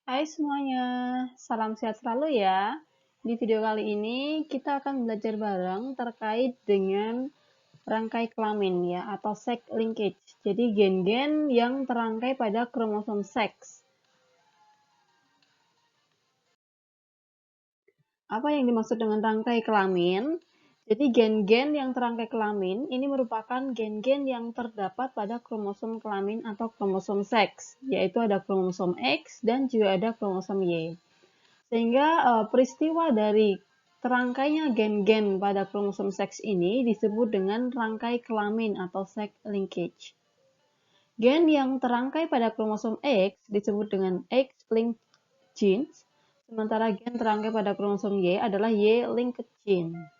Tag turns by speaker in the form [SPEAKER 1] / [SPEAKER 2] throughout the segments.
[SPEAKER 1] Hai semuanya, salam sehat selalu ya. Di video kali ini kita akan belajar bareng terkait dengan rangkai kelamin ya atau sex linkage. Jadi gen-gen yang terangkai pada kromosom seks. Apa yang dimaksud dengan rangkai kelamin? Jadi gen-gen yang terangkai kelamin ini merupakan gen-gen yang terdapat pada kromosom kelamin atau kromosom seks, yaitu ada kromosom X dan juga ada kromosom Y. Sehingga peristiwa dari terangkainya gen-gen pada kromosom seks ini disebut dengan rangkai kelamin atau sex linkage. Gen yang terangkai pada kromosom X disebut dengan X-linked genes, sementara gen terangkai pada kromosom Y adalah Y-linked gene.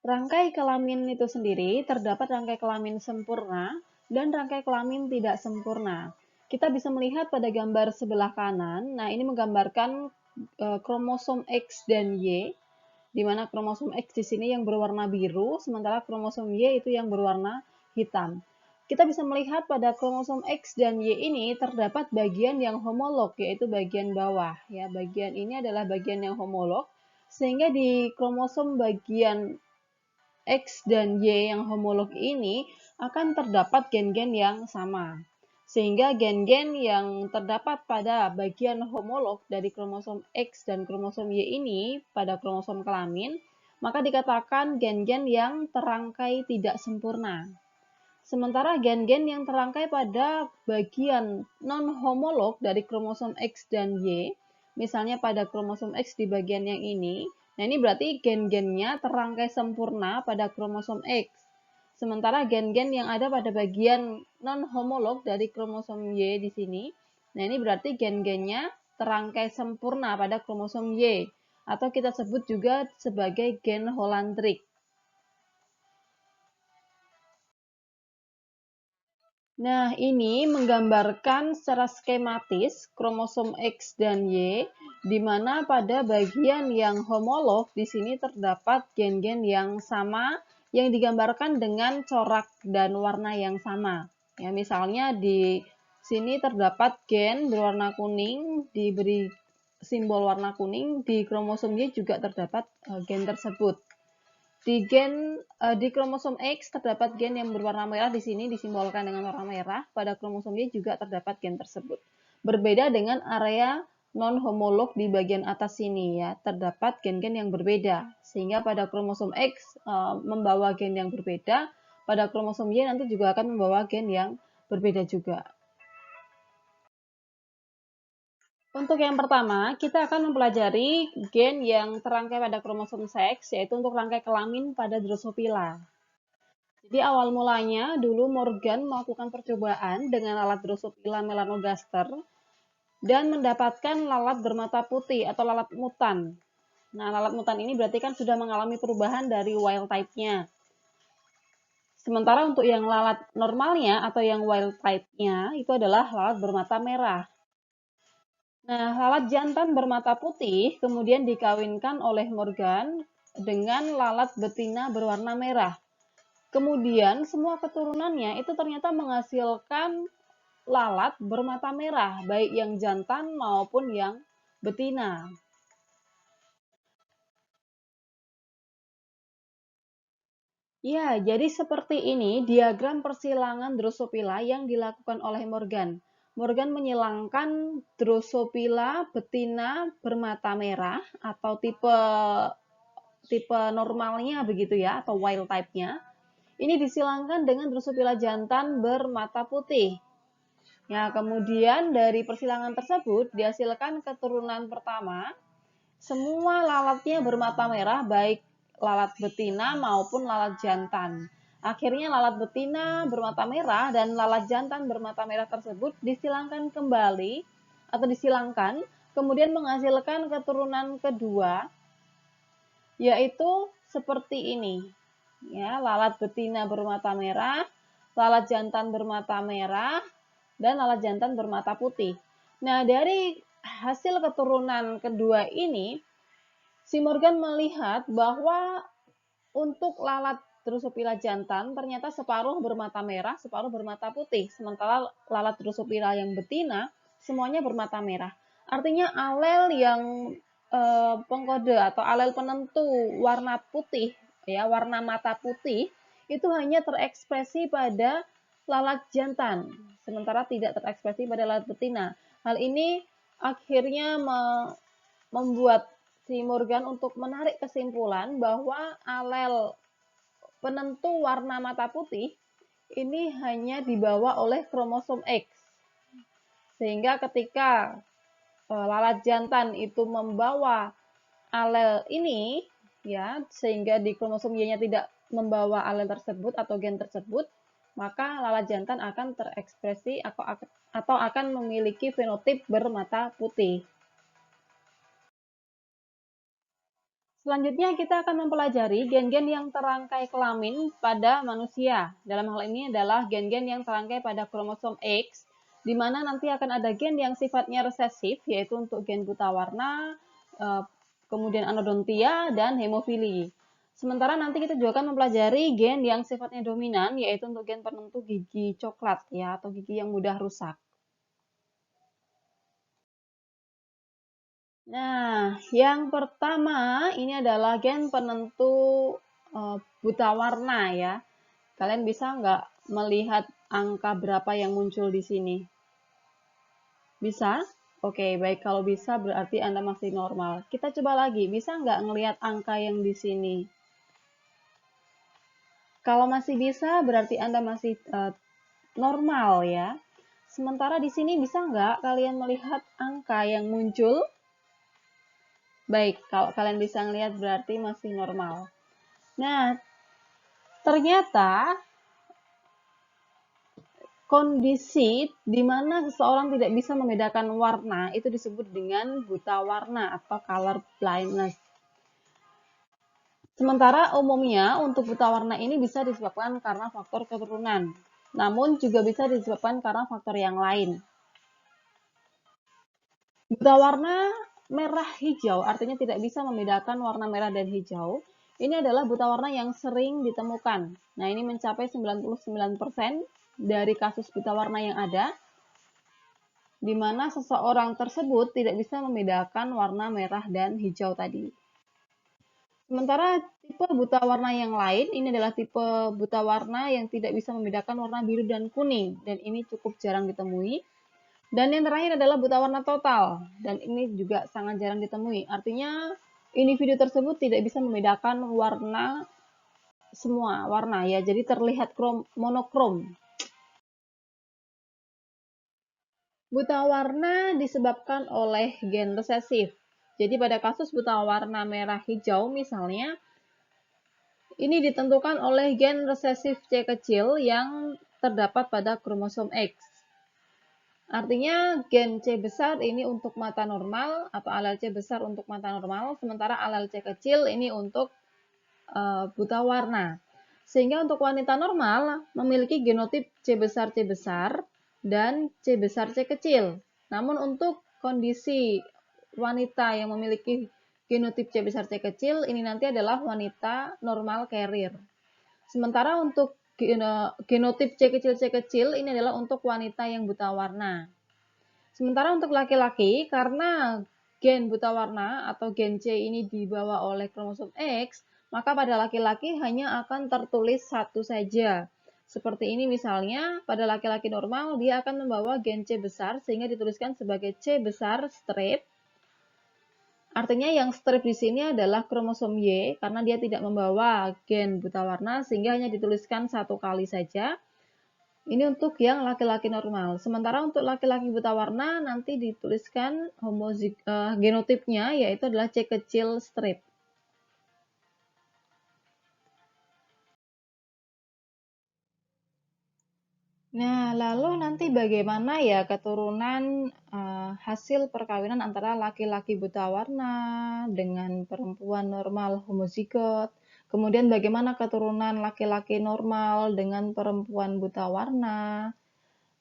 [SPEAKER 1] Rangkai kelamin itu sendiri terdapat rangkai kelamin sempurna dan rangkai kelamin tidak sempurna. Kita bisa melihat pada gambar sebelah kanan. Nah, ini menggambarkan kromosom X dan Y, di mana kromosom X di sini yang berwarna biru, sementara kromosom Y itu yang berwarna hitam. Kita bisa melihat pada kromosom X dan Y ini terdapat bagian yang homolog, yaitu bagian bawah. Ya, bagian ini adalah bagian yang homolog, sehingga di kromosom bagian X dan Y yang homolog ini akan terdapat gen-gen yang sama. Sehingga gen-gen yang terdapat pada bagian homolog dari kromosom X dan kromosom Y ini pada kromosom kelamin, maka dikatakan gen-gen yang terangkai tidak sempurna. Sementara gen-gen yang terangkai pada bagian non-homolog dari kromosom X dan Y, misalnya pada kromosom X di bagian yang ini, nah ini berarti gen-gennya terangkai sempurna pada kromosom X. Sementara gen-gen yang ada pada bagian non-homolog dari kromosom Y di sini, nah ini berarti gen-gennya terangkai sempurna pada kromosom Y, atau kita sebut juga sebagai gen Hollandrick. Nah, ini menggambarkan secara skematis kromosom X dan Y, di mana pada bagian yang homolog di sini terdapat gen-gen yang sama yang digambarkan dengan corak dan warna yang sama. Ya, misalnya di sini terdapat gen berwarna kuning, diberi simbol warna kuning, di kromosom Y juga terdapat gen tersebut. Di kromosom X terdapat gen yang berwarna merah di sini disimbolkan dengan warna merah. Pada kromosom Y juga terdapat gen tersebut. Berbeda dengan area non-homolog di bagian atas sini ya, terdapat gen-gen yang berbeda. Sehingga pada kromosom X membawa gen yang berbeda, pada kromosom Y nanti juga akan membawa gen yang berbeda juga. Untuk yang pertama, kita akan mempelajari gen yang terangkai pada kromosom seks, yaitu untuk rangkai kelamin pada Drosophila. Jadi awal mulanya dulu Morgan melakukan percobaan dengan lalat Drosophila melanogaster dan mendapatkan lalat bermata putih atau lalat mutan. Nah, lalat mutan ini berarti kan sudah mengalami perubahan dari wild type-nya. Sementara untuk yang lalat normalnya atau yang wild type-nya itu adalah lalat bermata merah. Nah, lalat jantan bermata putih kemudian dikawinkan oleh Morgan dengan lalat betina berwarna merah. Kemudian semua keturunannya itu ternyata menghasilkan lalat bermata merah, baik yang jantan maupun yang betina. Ya, jadi seperti ini diagram persilangan Drosophila yang dilakukan oleh Morgan. Morgan menyilangkan Drosophila betina bermata merah atau tipe normalnya begitu ya, atau wild type-nya. Ini disilangkan dengan Drosophila jantan bermata putih. Ya, kemudian dari persilangan tersebut dihasilkan keturunan pertama. Semua lalatnya bermata merah, baik lalat betina maupun lalat jantan. Akhirnya lalat betina bermata merah dan lalat jantan bermata merah tersebut disilangkan kembali atau disilangkan, kemudian menghasilkan keturunan kedua, yaitu seperti ini. Ya, lalat betina bermata merah, lalat jantan bermata merah, dan lalat jantan bermata putih. Nah, dari hasil keturunan kedua ini, si Morgan melihat bahwa untuk lalat Drosophila jantan ternyata separuh bermata merah, separuh bermata putih. Sementara lalat Drosophila yang betina semuanya bermata merah. Artinya alel yang pengkode atau alel penentu warna putih, ya warna mata putih itu hanya terekspresi pada lalat jantan, sementara tidak terekspresi pada lalat betina. Hal ini akhirnya membuat si Morgan untuk menarik kesimpulan bahwa alel penentu warna mata putih ini hanya dibawa oleh kromosom X. Sehingga ketika lalat jantan itu membawa alel ini, ya, sehingga di kromosom Y-nya tidak membawa alel tersebut atau gen tersebut, maka lalat jantan akan terekspresi atau akan memiliki fenotip bermata putih. Selanjutnya kita akan mempelajari gen-gen yang terangkai kelamin pada manusia. Dalam hal ini adalah gen-gen yang terangkai pada kromosom X, di mana nanti akan ada gen yang sifatnya resesif, yaitu untuk gen buta warna, kemudian anodontia, dan hemofili. Sementara nanti kita juga akan mempelajari gen yang sifatnya dominan, yaitu untuk gen penentu gigi coklat, ya, atau gigi yang mudah rusak. Nah, yang pertama ini adalah gen penentu buta warna ya. Kalian bisa nggak melihat angka berapa yang muncul di sini? Bisa? Oke, baik. Kalau bisa berarti Anda masih normal. Kita coba lagi. Bisa nggak ngelihat angka yang di sini? Kalau masih bisa, berarti Anda masih normal ya. Sementara di sini bisa nggak kalian melihat angka yang muncul? Baik, kalau kalian bisa melihat berarti masih normal. Nah, ternyata kondisi di mana seseorang tidak bisa membedakan warna itu disebut dengan buta warna atau color blindness. Sementara umumnya untuk buta warna ini bisa disebabkan karena faktor keturunan, namun juga bisa disebabkan karena faktor yang lain. Buta warna merah hijau artinya tidak bisa membedakan warna merah dan hijau. Ini adalah buta warna yang sering ditemukan. Nah, ini mencapai 99% dari kasus buta warna yang ada, di mana seseorang tersebut tidak bisa membedakan warna merah dan hijau tadi. Sementara tipe buta warna yang lain, ini adalah tipe buta warna yang tidak bisa membedakan warna biru dan kuning, dan ini cukup jarang ditemui. Dan yang terakhir adalah buta warna total, dan ini juga sangat jarang ditemui. Artinya, individu tersebut tidak bisa membedakan warna semua warna ya, jadi terlihat monokrom. Buta warna disebabkan oleh gen resesif. Jadi pada kasus buta warna merah hijau misalnya, ini ditentukan oleh gen resesif C kecil yang terdapat pada kromosom X. Artinya gen C besar ini untuk mata normal atau alel C besar untuk mata normal, sementara alel C kecil ini untuk buta warna. Sehingga untuk wanita normal memiliki genotip C besar dan C besar C kecil. Namun untuk kondisi wanita yang memiliki genotip C besar C kecil ini nanti adalah wanita normal carrier. Sementara untuk genotip C kecil ini adalah untuk wanita yang buta warna. Sementara untuk laki-laki, karena gen buta warna atau gen C ini dibawa oleh kromosom X, maka pada laki-laki hanya akan tertulis satu saja. Seperti ini misalnya, pada laki-laki normal dia akan membawa gen C besar sehingga dituliskan sebagai C besar strip. Artinya yang strip di sini adalah kromosom Y karena dia tidak membawa gen buta warna sehingga hanya dituliskan satu kali saja. Ini untuk yang laki-laki normal. Sementara untuk laki-laki buta warna nanti dituliskan genotipnya yaitu adalah C kecil strip. Nah, lalu nanti bagaimana ya keturunan hasil perkawinan antara laki-laki buta warna dengan perempuan normal homozigot? Kemudian bagaimana keturunan laki-laki normal dengan perempuan buta warna?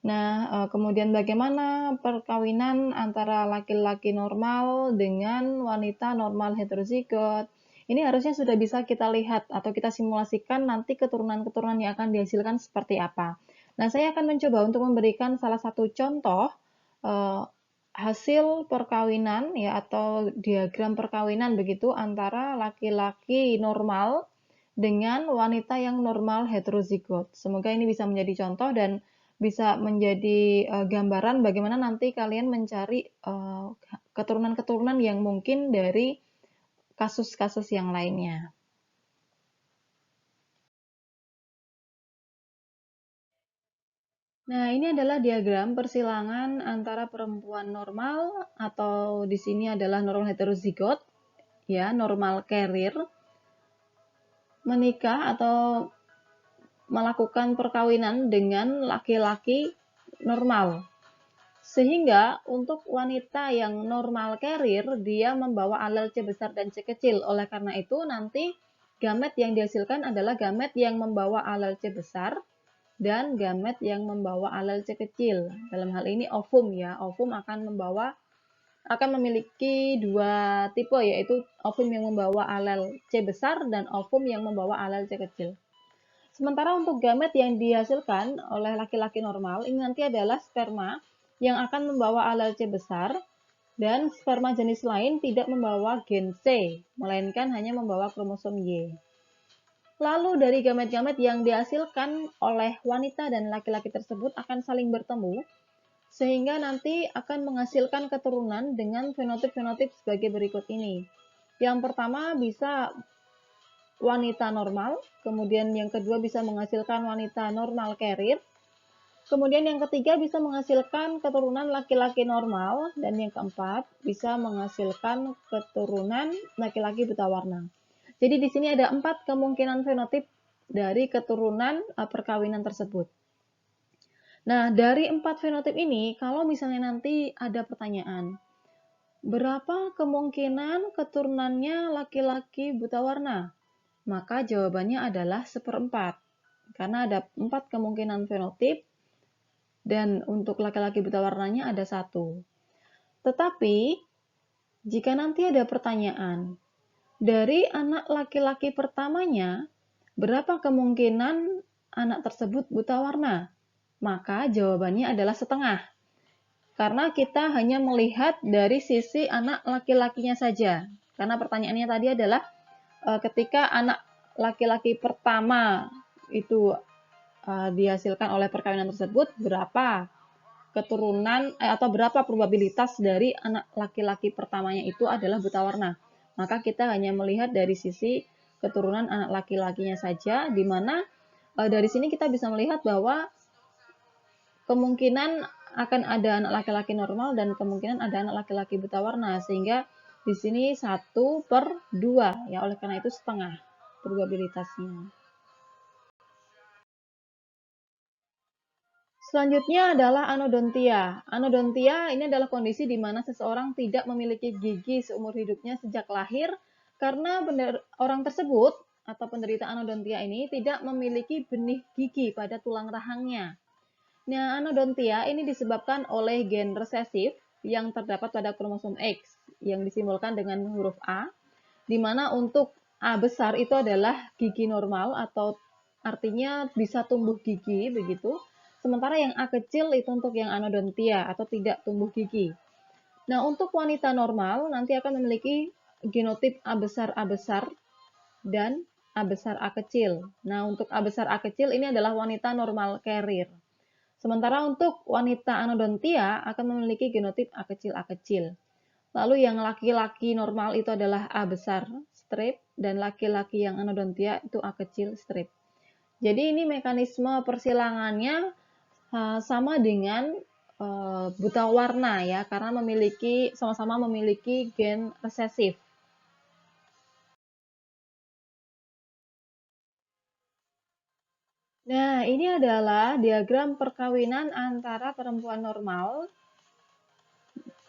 [SPEAKER 1] Nah, kemudian bagaimana perkawinan antara laki-laki normal dengan wanita normal heterozigot? Ini harusnya sudah bisa kita lihat atau kita simulasikan nanti keturunan-keturunan yang akan dihasilkan seperti apa. Nah, saya akan mencoba untuk memberikan salah satu contoh eh, hasil perkawinan ya atau diagram perkawinan begitu antara laki-laki normal dengan wanita yang normal heterozigot. Semoga ini bisa menjadi contoh dan bisa menjadi gambaran bagaimana nanti kalian mencari keturunan-keturunan yang mungkin dari kasus-kasus yang lainnya. Nah, ini adalah diagram persilangan antara perempuan normal atau di sini adalah normal heterozigot, ya, normal carrier, menikah atau melakukan perkawinan dengan laki-laki normal. Sehingga untuk wanita yang normal carrier, dia membawa alel C besar dan C kecil. Oleh karena itu, nanti gamet yang dihasilkan adalah gamet yang membawa alel C besar dan gamet yang membawa alel C kecil. Dalam hal ini ovum ya, ovum akan memiliki dua tipe, yaitu ovum yang membawa alel C besar dan ovum yang membawa alel C kecil. Sementara untuk gamet yang dihasilkan oleh laki-laki normal, ini nanti adalah sperma yang akan membawa alel C besar dan sperma jenis lain tidak membawa gen C, melainkan hanya membawa kromosom Y. Lalu dari gamet-gamet yang dihasilkan oleh wanita dan laki-laki tersebut akan saling bertemu, sehingga nanti akan menghasilkan keturunan dengan fenotip-fenotip sebagai berikut ini. Yang pertama bisa wanita normal, kemudian yang kedua bisa menghasilkan wanita normal carrier, kemudian yang ketiga bisa menghasilkan keturunan laki-laki normal, dan yang keempat bisa menghasilkan keturunan laki-laki buta warna. Jadi di sini ada 4 kemungkinan fenotip dari keturunan perkawinan tersebut. Nah, dari 4 fenotip ini, kalau misalnya nanti ada pertanyaan, berapa kemungkinan keturunannya laki-laki buta warna? Maka jawabannya adalah 1/4. Karena ada 4 kemungkinan fenotip, dan untuk laki-laki buta warnanya ada 1. Tetapi, jika nanti ada pertanyaan, dari anak laki-laki pertamanya, berapa kemungkinan anak tersebut buta warna? Maka jawabannya adalah setengah. Karena kita hanya melihat dari sisi anak laki-lakinya saja. Karena pertanyaannya tadi adalah ketika anak laki-laki pertama itu dihasilkan oleh perkawinan tersebut, berapa keturunan atau berapa probabilitas dari anak laki-laki pertamanya itu adalah buta warna. Maka kita hanya melihat dari sisi keturunan anak laki-lakinya saja, di mana dari sini kita bisa melihat bahwa kemungkinan akan ada anak laki-laki normal dan kemungkinan ada anak laki-laki buta warna, sehingga di sini 1/2 ya, oleh karena itu setengah probabilitasnya. Selanjutnya adalah anodontia. Anodontia ini adalah kondisi di mana seseorang tidak memiliki gigi seumur hidupnya sejak lahir karena orang tersebut atau penderita anodontia ini tidak memiliki benih gigi pada tulang rahangnya. Nah, anodontia ini disebabkan oleh gen resesif yang terdapat pada kromosom X yang disimbolkan dengan huruf A, di mana untuk A besar itu adalah gigi normal atau artinya bisa tumbuh gigi begitu. Sementara yang A kecil itu untuk yang anodontia atau tidak tumbuh gigi. Nah, untuk wanita normal nanti akan memiliki genotip A besar dan A besar A kecil. Nah, untuk A besar A kecil ini adalah wanita normal carrier. Sementara untuk wanita anodontia akan memiliki genotip A kecil A kecil. Lalu yang laki-laki normal itu adalah A besar strip dan laki-laki yang anodontia itu A kecil strip. Jadi ini mekanisme persilangannya sama dengan buta warna ya, karena sama-sama memiliki gen resesif. Nah, ini adalah diagram perkawinan antara perempuan normal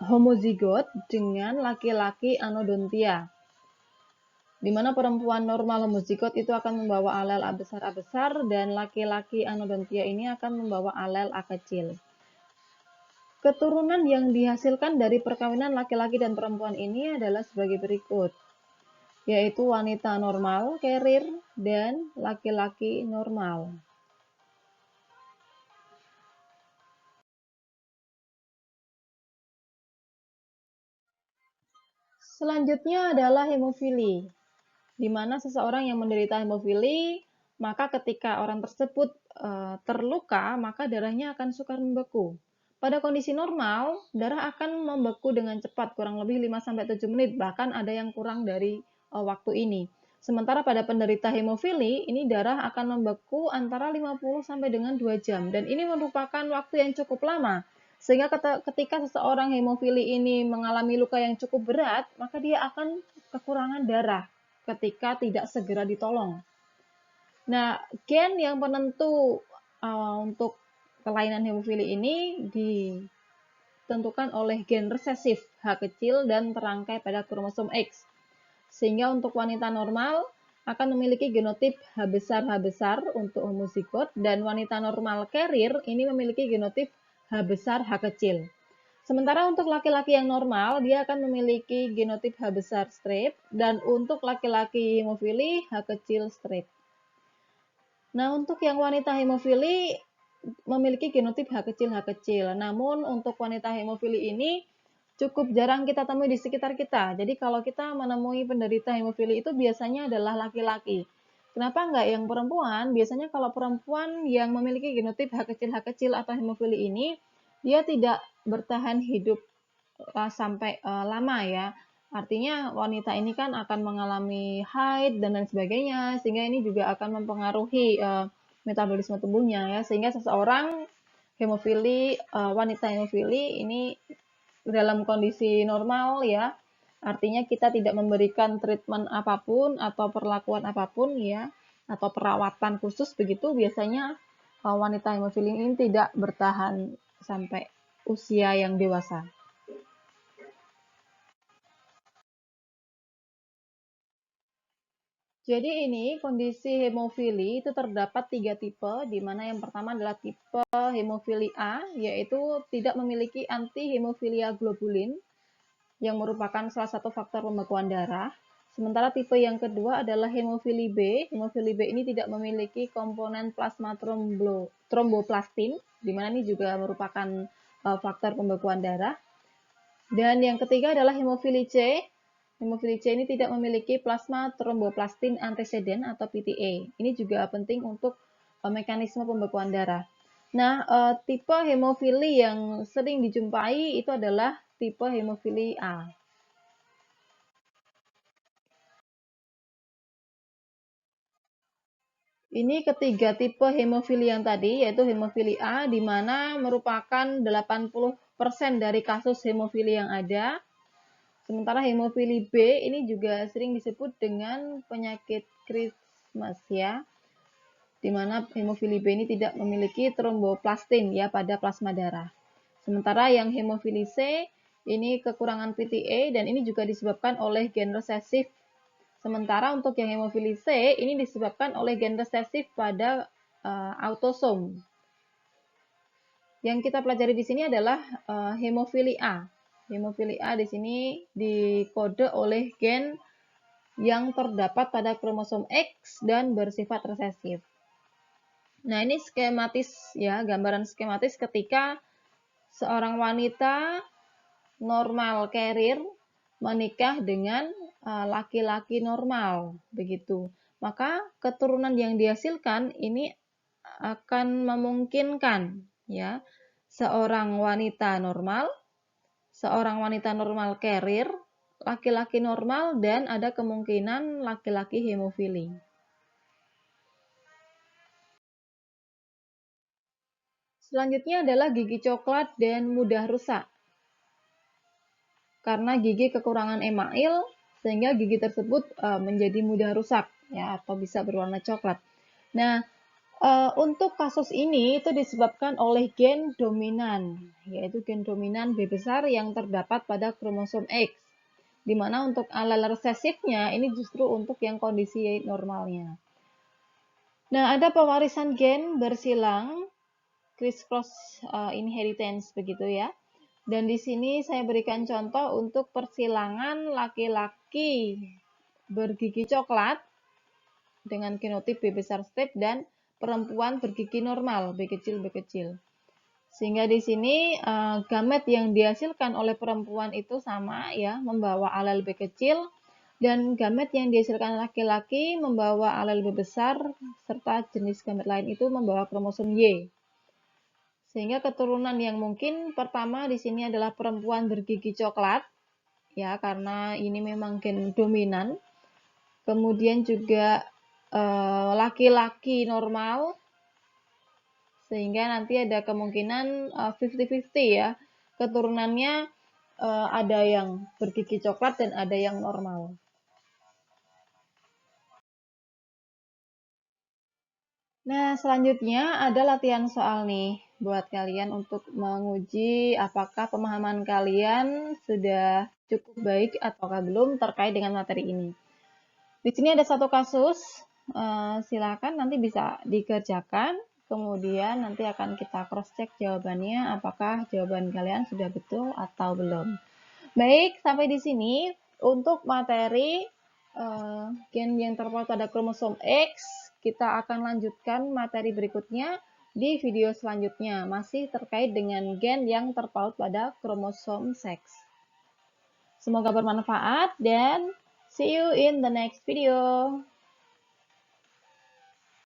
[SPEAKER 1] homozigot dengan laki-laki anodontia. Di mana perempuan normal homozigot itu akan membawa alel A besar dan laki-laki anodontia ini akan membawa alel A kecil. Keturunan yang dihasilkan dari perkawinan laki-laki dan perempuan ini adalah sebagai berikut. yaitu wanita normal, carrier, dan laki-laki normal. Selanjutnya adalah hemofili, di mana seseorang yang menderita hemofili, maka ketika orang tersebut terluka, maka darahnya akan sukar membeku. Pada kondisi normal, darah akan membeku dengan cepat, kurang lebih 5-7 menit, bahkan ada yang kurang dari waktu ini. Sementara pada penderita hemofili, ini darah akan membeku antara 50 sampai dengan 2 jam, dan ini merupakan waktu yang cukup lama. Sehingga ketika seseorang hemofili ini mengalami luka yang cukup berat, maka dia akan kekurangan darah ketika tidak segera ditolong. Nah, gen yang penentu untuk kelainan hemofili ini ditentukan oleh gen resesif H kecil dan terangkai pada kromosom X. Sehingga untuk wanita normal akan memiliki genotip H besar untuk homozigot, dan wanita normal carrier ini memiliki genotip H besar H kecil. Sementara untuk laki-laki yang normal, dia akan memiliki genotip H besar straight, dan untuk laki-laki hemofili H kecil straight. Nah, untuk yang wanita hemofili memiliki genotip H kecil. Namun untuk wanita hemofili ini cukup jarang kita temui di sekitar kita. Jadi kalau kita menemui penderita hemofili itu biasanya adalah laki-laki. Kenapa enggak yang perempuan? Biasanya kalau perempuan yang memiliki genotip H kecil atau hemofili ini, dia tidak bertahan hidup sampai lama ya. Artinya wanita ini kan akan mengalami haid dan lain sebagainya, sehingga ini juga akan mempengaruhi metabolisme tubuhnya ya, sehingga seseorang hemofili, wanita hemofili ini dalam kondisi normal ya, artinya kita tidak memberikan treatment apapun atau perlakuan apapun ya, atau perawatan khusus begitu, biasanya wanita hemofili ini tidak bertahan sampai usia yang dewasa. Jadi ini kondisi hemofili itu terdapat 3 tipe, di mana yang pertama adalah tipe hemofili A, yaitu tidak memiliki anti-hemofilia globulin, yang merupakan salah satu faktor pembekuan darah. Sementara tipe yang kedua adalah hemofili B. Hemofili B ini tidak memiliki komponen plasma tromboplastin, di mana ini juga merupakan faktor pembekuan darah. Dan yang ketiga adalah hemofili C. Hemofili C ini tidak memiliki plasma tromboplastin anteseden atau PTA. Ini juga penting untuk mekanisme pembekuan darah. Nah, tipe hemofili yang sering dijumpai itu adalah tipe hemofili A. Ini ketiga tipe hemofili yang tadi, yaitu hemofili A, di mana merupakan 80% dari kasus hemofili yang ada. Sementara hemofili B ini juga sering disebut dengan penyakit Christmas ya, di mana hemofili B ini tidak memiliki tromboplastin ya pada plasma darah. Sementara yang hemofili C ini kekurangan PTA, dan ini juga disebabkan oleh gen resesif. Sementara untuk yang hemofili C ini disebabkan oleh gen resesif pada autosom. Yang kita pelajari di sini adalah hemofili A. Hemofili A di sini dikode oleh gen yang terdapat pada kromosom X dan bersifat resesif. Nah, ini skematis ya, gambaran skematis ketika seorang wanita normal carrier menikah dengan laki-laki normal, begitu. Maka keturunan yang dihasilkan ini akan memungkinkan ya seorang wanita normal carrier, laki-laki normal, dan ada kemungkinan laki-laki hemofili. Selanjutnya adalah gigi coklat dan mudah rusak. Karena gigi kekurangan email, sehingga gigi tersebut menjadi mudah rusak ya, atau bisa berwarna coklat. Nah, untuk kasus ini itu disebabkan oleh gen dominan, yaitu gen dominan B besar yang terdapat pada kromosom X. Di mana untuk alel resesifnya ini justru untuk yang kondisi normalnya. Nah, ada pewarisan gen bersilang, criss-cross inheritance begitu ya. Dan di sini saya berikan contoh untuk persilangan laki-laki bergigi coklat dengan genotip B besar step dan perempuan bergigi normal B kecil B kecil. Sehingga di sini gamet yang dihasilkan oleh perempuan itu sama ya, membawa alel B kecil, dan gamet yang dihasilkan laki-laki membawa alel B besar, serta jenis gamet lain itu membawa kromosom Y. Sehingga keturunan yang mungkin pertama di sini adalah perempuan bergigi coklat, ya karena ini memang gen dominan. Kemudian juga laki-laki normal, sehingga nanti ada kemungkinan 50-50 ya, keturunannya ada yang bergigi coklat dan ada yang normal. Nah, selanjutnya ada latihan soal nih buat kalian untuk menguji apakah pemahaman kalian sudah cukup baik ataukah belum terkait dengan materi ini. Di sini ada satu kasus, silakan nanti bisa dikerjakan, kemudian nanti akan kita cross check jawabannya apakah jawaban kalian sudah betul atau belum. Baik, sampai di sini untuk materi gen yang terpaut pada kromosom X. Kita akan lanjutkan materi berikutnya di video selanjutnya, masih terkait dengan gen yang terpaut pada kromosom seks. Semoga bermanfaat dan see you in the next video.